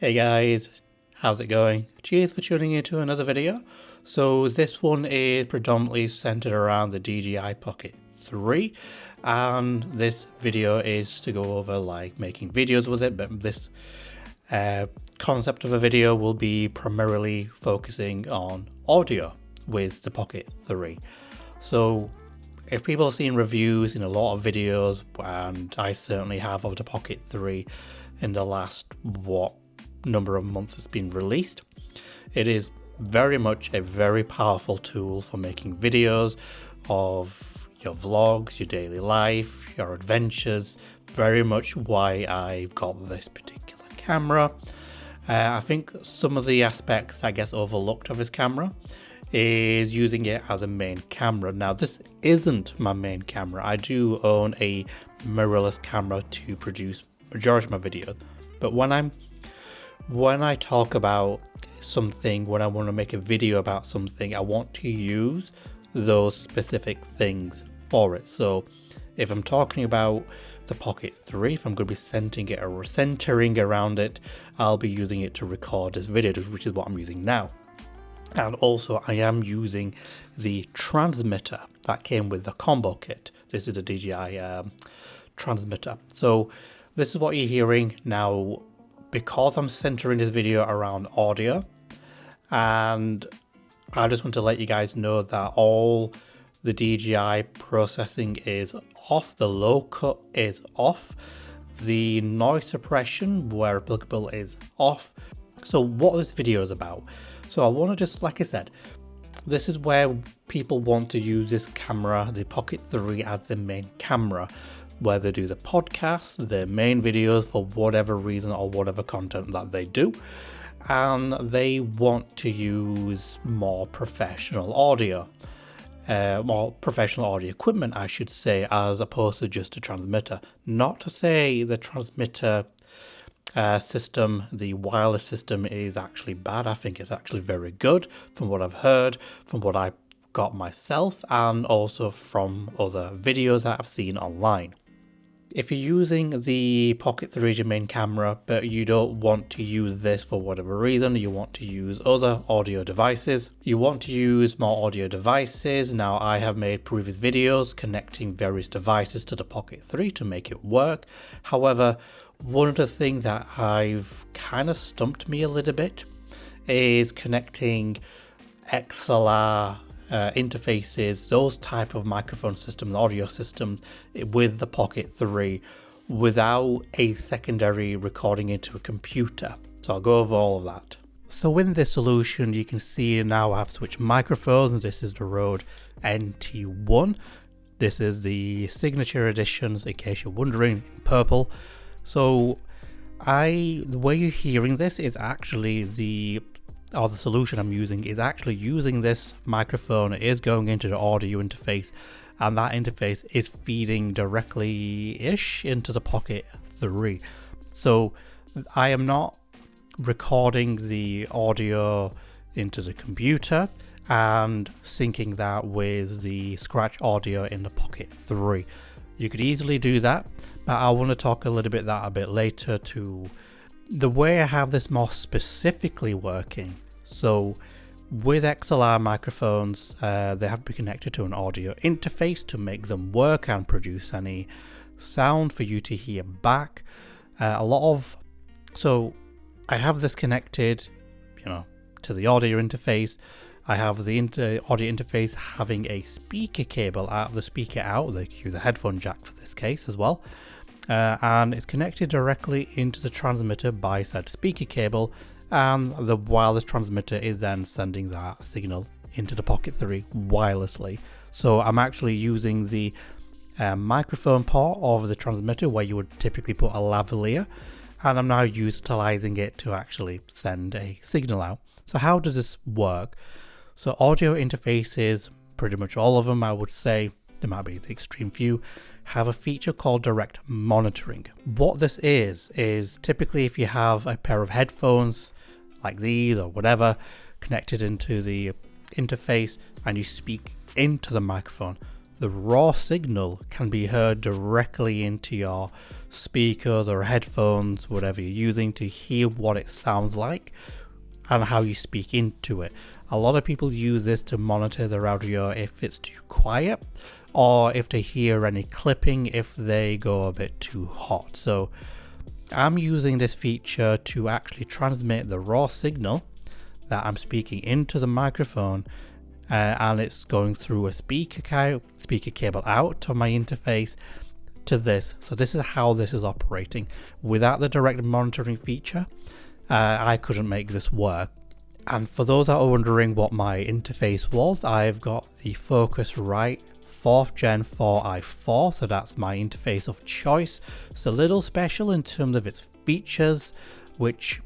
Hey guys, how's it going? Cheers for tuning into another video. So this one is predominantly centered around the DJI Pocket 3, and this video is to go over like making videos with it, but this concept of a video will be primarily focusing on audio with the Pocket 3. So if people have seen reviews in a lot of videos, and I certainly have, of the Pocket 3 in the last number of months it's been released, it is very much a very powerful tool for making videos of your vlogs, your daily life, your adventures. Very much why I've got this particular camera. I think some of the aspects that gets overlooked of this camera is using it as a main camera. Now this isn't my main camera. I do own a mirrorless camera to produce majority of my videos, but when I talk about something, when I want to make a video about something, I want to use those specific things for it. So if I'm talking about the Pocket 3, if I'm going to be centering around it, I'll be using it to record this video, which is what I'm using now. And also I am using the transmitter that came with the combo kit. This is a DJI transmitter. So this is what you're hearing now. Because I'm centering this video around audio, and I just want to let you guys know that all the DJI processing is off, the low cut is off, the noise suppression where applicable is off. So what this video is about, so I want to just, like I said, this is where people want to use this camera, the Pocket 3, as the main camera, where they do the podcasts, their main videos for whatever reason or whatever content that they do, and they want to use more professional audio equipment, I should say, as opposed to just a transmitter. Not to say the transmitter system, the wireless system, is actually bad. I think it's actually very good from what I've heard, from what I got myself, and also from other videos that I've seen online. If you're using the Pocket 3 as your main camera, but you don't want to use this for whatever reason, you want to use other audio devices, you want to use more audio devices. Now, I have made previous videos connecting various devices to the Pocket 3 to make it work. However, one of the things that I've kind of stumped me a little bit is connecting XLR interfaces, those type of microphone systems, audio systems, with the Pocket 3 without a secondary recording into a computer. So I'll go over all of that. So in this solution, you can see now I have switched microphones. This is the Rode NT1. This is the signature editions, in case you're wondering, in purple. So the way you're hearing this is actually the solution I'm using is actually using this microphone. It is going into the audio interface, and that interface is feeding directly-ish into the Pocket 3. So I am not recording the audio into the computer and syncing that with the scratch audio in the Pocket 3. You could easily do that, but I want to talk a little bit a bit later to the way I have this more specifically working. So with XLR microphones, they have to be connected to an audio interface to make them work and produce any sound for you to hear back. So I have this connected, to the audio interface. I have the audio interface having a speaker cable out of the speaker out. They use a headphone jack for this case as well. And it's connected directly into the transmitter by said speaker cable, and the wireless transmitter is then sending that signal into the Pocket 3 wirelessly. So I'm actually using the microphone port of the transmitter where you would typically put a lavalier, and I'm now utilizing it to actually send a signal out. So how does this work? So audio interfaces, pretty much all of them, I would say, there might be the extreme few, have a feature called direct monitoring. What this is typically if you have a pair of headphones like these or whatever connected into the interface and you speak into the microphone, the raw signal can be heard directly into your speakers or headphones, whatever you're using, to hear what it sounds like and how you speak into it. A lot of people use this to monitor their audio if it's too quiet, or if they hear any clipping if they go a bit too hot. So I'm using this feature to actually transmit the raw signal that I'm speaking into the microphone, and it's going through a speaker cable out of my interface to this. So this is how this is operating. Without the direct monitoring feature, I couldn't make this work. And for those that are wondering what my interface was, I've got the Focusrite 4th Gen 4i4, so that's my interface of choice. It's a little special in terms of its features, which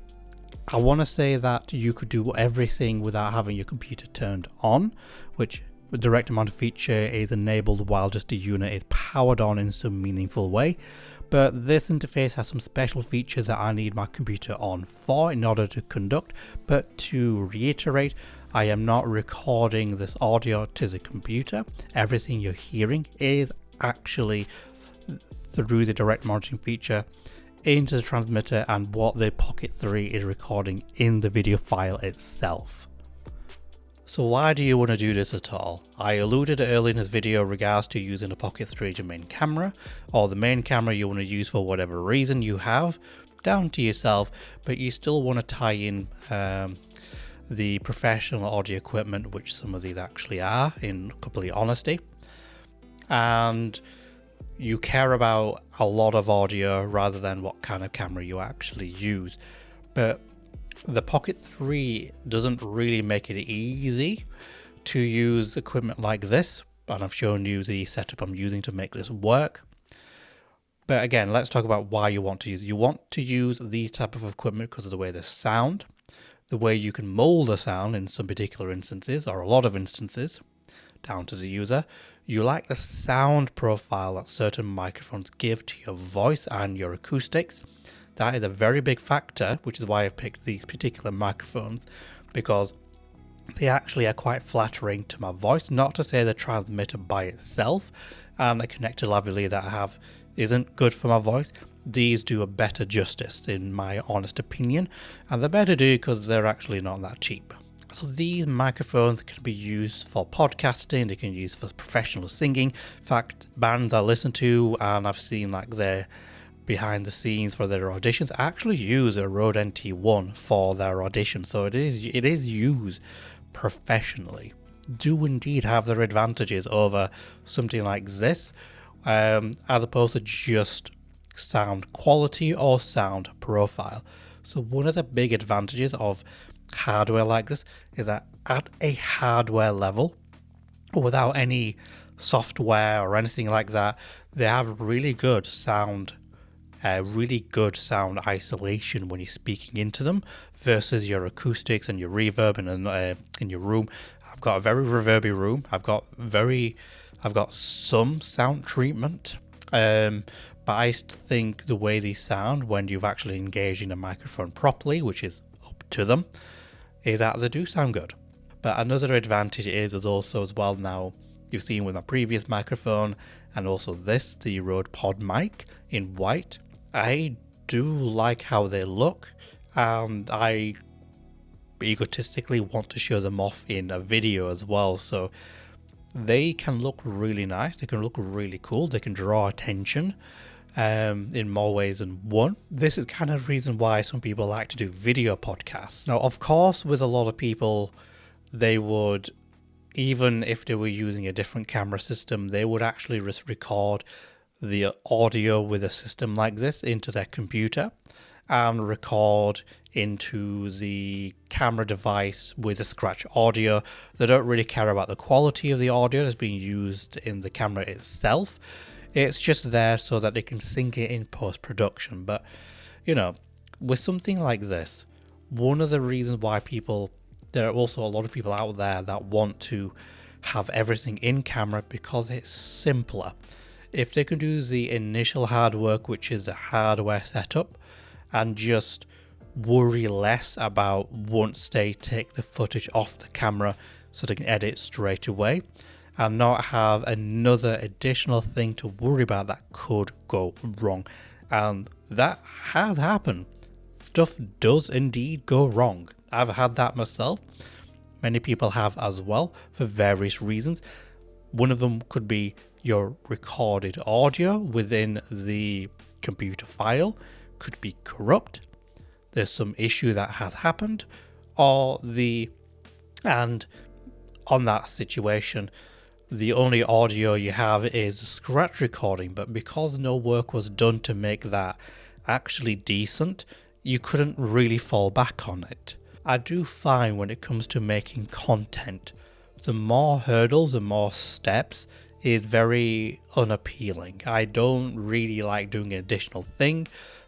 I want to say that you could do everything without having your computer turned on, which the direct monitor feature is enabled while just the unit is powered on in some meaningful way. But this interface has some special features that I need my computer on for in order to conduct. But to reiterate, I am not recording this audio to the computer. Everything you're hearing is actually through the direct monitoring feature into the transmitter and what the Pocket 3 is recording in the video file itself. So why do you want to do this at all? I alluded earlier in this video regards to using the Pocket 3 as your main camera, or the main camera you want to use for whatever reason you have, down to yourself, but you still want to tie in the professional audio equipment, which some of these actually are, in complete honesty. And you care about a lot of audio rather than what kind of camera you actually use. But the Pocket 3 doesn't really make it easy to use equipment like this, and I've shown you the setup I'm using to make this work. But again, let's talk about why you want to use it. You want to use these type of equipment because of the way they sound, the way you can mold a sound in some particular instances, or a lot of instances, down to the user. You like the sound profile that certain microphones give to your voice and your acoustics. That is a very big factor, which is why I've picked these particular microphones, because they actually are quite flattering to my voice. Not to say the transmitter by itself and the connector lavalier that I have isn't good for my voice. These do a better justice, in my honest opinion, and they're better do because they're actually not that cheap. So these microphones can be used for podcasting, they can be used for professional singing. In fact, bands I listen to and I've seen like their behind the scenes for their auditions actually use a Rode NT1 for their auditions, so it is used professionally. Do indeed have their advantages over something like this, as opposed to just sound quality or sound profile. So one of the big advantages of hardware like this is that at a hardware level, without any software or anything like that, they have really good sound isolation when you're speaking into them versus your acoustics and your reverb in your room. I've got a very reverby room. I've got some sound treatment, but I think the way they sound when you've actually engaged in a microphone properly, which is up to them, is that they do sound good. But another advantage is also as well, now you've seen with my previous microphone and also this, the Rode Podmic in white, I do like how they look, and I egotistically want to show them off in a video as well. So they can look really nice, they can look really cool, they can draw attention in more ways than one. This is kind of the reason why some people like to do video podcasts. Now, of course, with a lot of people, they would, even if they were using a different camera system, they would actually just record the audio with a system like this into their computer and record into the camera device with a scratch audio. They don't really care about the quality of the audio that's being used in the camera itself. It's just there so that they can sync it in post-production. But, you know, with something like this, one of the reasons why there are also a lot of people out there that want to have everything in camera because it's simpler. If they can do the initial hard work, which is the hardware setup, and just worry less about once they take the footage off the camera so they can edit straight away, and not have another additional thing to worry about that could go wrong. And that has happened. Stuff does indeed go wrong. I've had that myself. Many people have as well, for various reasons. One of them could be your recorded audio within the computer file could be corrupt. There's some issue that has happened, and on that situation, the only audio you have is scratch recording, but because no work was done to make that actually decent, you couldn't really fall back on it. I do find when it comes to making content, the more hurdles and more steps is very unappealing. I don't really like doing an additional thing.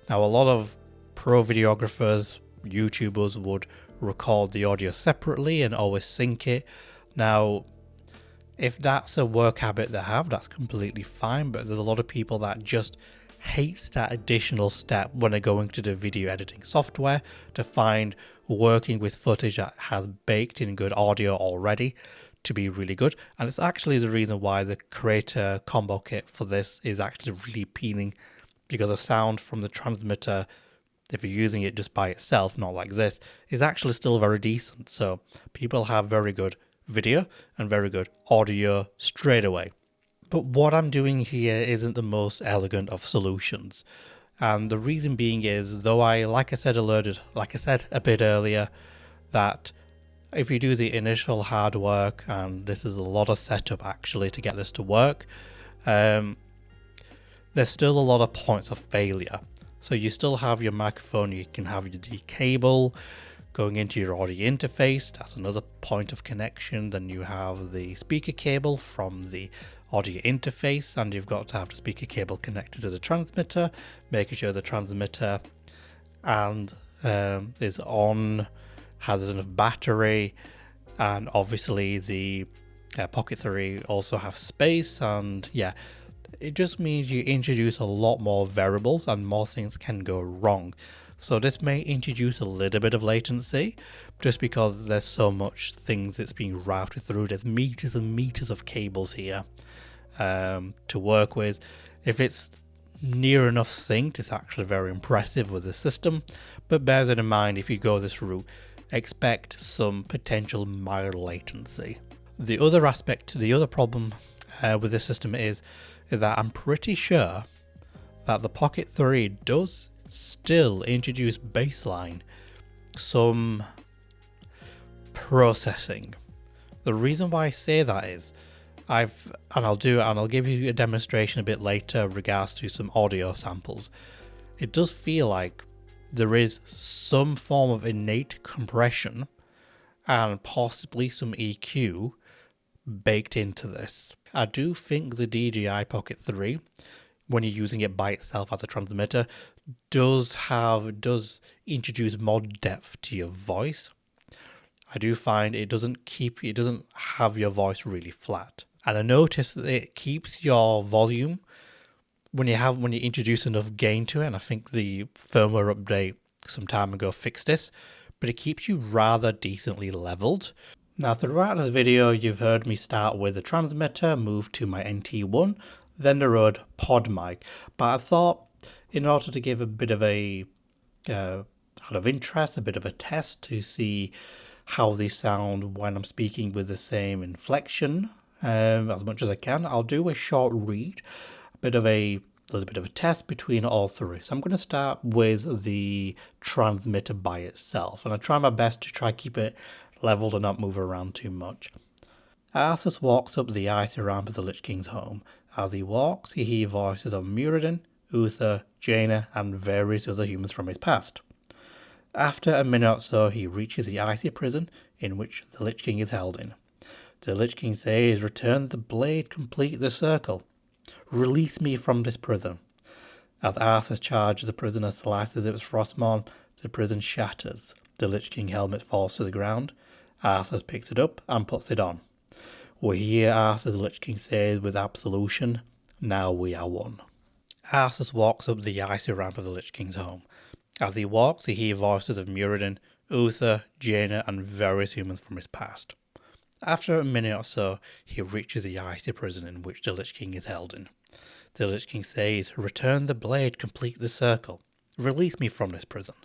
Now, a lot of pro videographers, YouTubers would record the audio separately and always sync it. Now, if that's a work habit they have, that's completely fine, but there's a lot of people that just hate that additional step when they're going to the video editing software to find working with footage that has baked in good audio already to be really good. And it's actually the reason why the creator combo kit for this is actually really appealing, because the sound from the transmitter, if you're using it just by itself, not like this, is actually still very decent. So people have very good video and very good audio straight away. But what I'm doing here isn't the most elegant of solutions. And the reason being is, though like I said a bit earlier, that if you do the initial hard work, and this is a lot of setup actually to get this to work, there's still a lot of points of failure. So you still have your microphone, you can have your cable going into your audio interface, that's another point of connection. Then you have the speaker cable from the audio interface, and you've got to have the speaker cable connected to the transmitter, making sure the transmitter is on, has enough battery, and obviously the Pocket 3 also have space. And yeah, it just means you introduce a lot more variables and more things can go wrong. So this may introduce a little bit of latency just because there's so much things that's being routed through. There's meters and meters of cables here to work with. If it's near enough synced, it's actually very impressive with the system, but bear that in mind if you go this route. Expect some potential mild latency latencycycy. The other problem with this system is that I'm pretty sure that the Pocket 3 does still introduce baseline some processing. The reason why I say that is I'll give you a demonstration a bit later in regards to some audio samples. It does feel like there is some form of innate compression and possibly some EQ baked into this. I do think the DJI Pocket 3, when you're using it by itself as a transmitter, does introduce more depth to your voice. I do find it doesn't have your voice really flat. And I noticed that it keeps your volume when you introduce enough gain to it, and I think the firmware update some time ago fixed this, but it keeps you rather decently leveled. Now throughout this video you've heard me start with the transmitter, move to my NT1, then the Rode Podmic, but I thought in order to give a bit of a out of interest, a bit of a test to see how they sound when I'm speaking with the same inflection as much as I can, I'll do a short read, a little bit of a test between all three. So I'm going to start with the transmitter by itself, and I try my best to keep it leveled and not move around too much. Arthas walks up the icy ramp of the Lich King's home. As he walks, he hears voices of Muradin, Uther, Jaina, and various other humans from his past. After a minute or so, he reaches the icy prison in which the Lich King is held in. The Lich King says, "Return the blade, complete the circle. Release me from this prison." As Arthas charges the prisoner, slices its frostmourne, the prison shatters. The Lich King helmet falls to the ground. Arthas picks it up and puts it on. We hear Arthas the Lich King says with absolution, "Now we are one." Arthas walks up the icy ramp of the Lich King's home. As he walks, he hears voices of Muradin, Uther, Jaina, and various humans from his past. After a minute or so, he reaches the icy prison in which the Lich King is held in. The Lich King says, "Return the blade, complete the circle. Release me from this prison."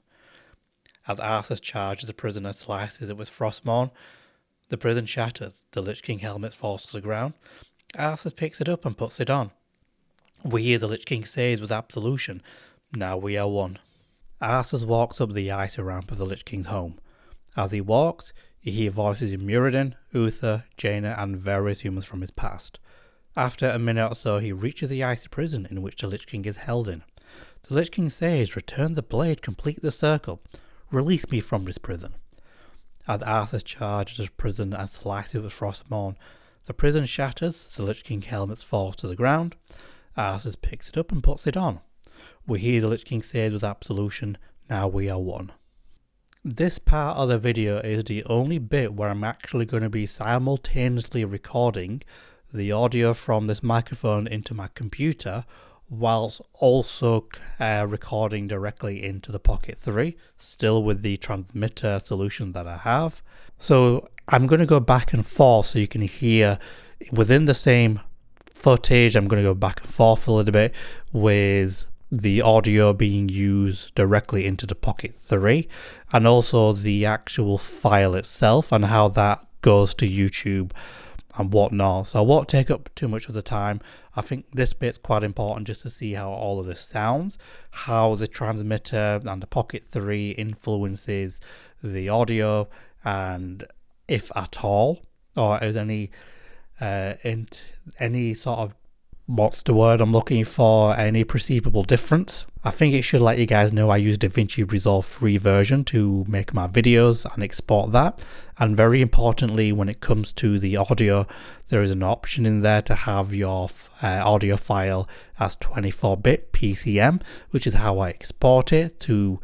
As Arthas charges the prisoner, slices it with Frostmourne, the prison shatters, the Lich King helmet falls to the ground. Arthas picks it up and puts it on. We hear the Lich King says with absolution, "Now we are one." Arthas walks up the icy ramp of the Lich King's home. As he walks, you hear voices in Muradin, Uther, Jaina, and various humans from his past. After a minute or so, he reaches the icy prison in which the Lich King is held in. The Lich King says, "Return the blade, complete the circle. Release me from this prison." As Arthas charges the prison and slices it with Frostmourne, the prison shatters, the Lich King helmet falls to the ground. Arthas picks it up and puts it on. We hear the Lich King say with absolution, "Now we are one." This part of the video is the only bit where I'm actually going to be simultaneously recording the audio from this microphone into my computer whilst also recording directly into the Pocket 3, still with the transmitter solution that I have. So I'm going to go back and forth so you can hear within the same footage. I'm going to go back and forth a little bit with the audio being used directly into the Pocket 3 and also the actual file itself and how that goes to YouTube and whatnot. So I won't take up too much of the time. I think this bit's quite important just to see how all of this sounds, how the transmitter and the Pocket 3 influences the audio, and if at all, or is any sort of, what's the word I'm looking for, any perceivable difference. I think it should let you guys know I use DaVinci Resolve free version to make my videos and export that. And very importantly, when it comes to the audio, there is an option in there to have your audio file as 24-bit PCM, which is how I export it to.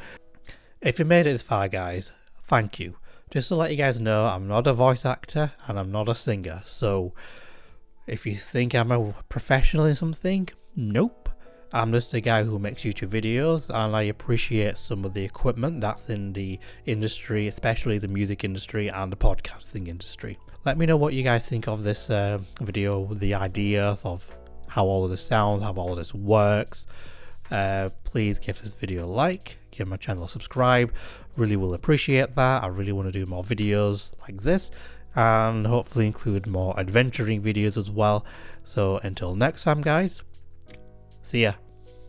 If you made it this far, guys, thank you. Just to let you guys know, I'm not a voice actor and I'm not a singer, so if you think I'm a professional in something, nope. I'm just a guy who makes YouTube videos, and I appreciate some of the equipment that's in the industry, especially the music industry and the podcasting industry. Let me know what you guys think of this video, the ideas of how all of this sounds, how all of this works. Please give this video a like, give my channel a subscribe. Really will appreciate that. I really want to do more videos like this, and hopefully include more adventuring videos as well. So until next time, guys, see ya.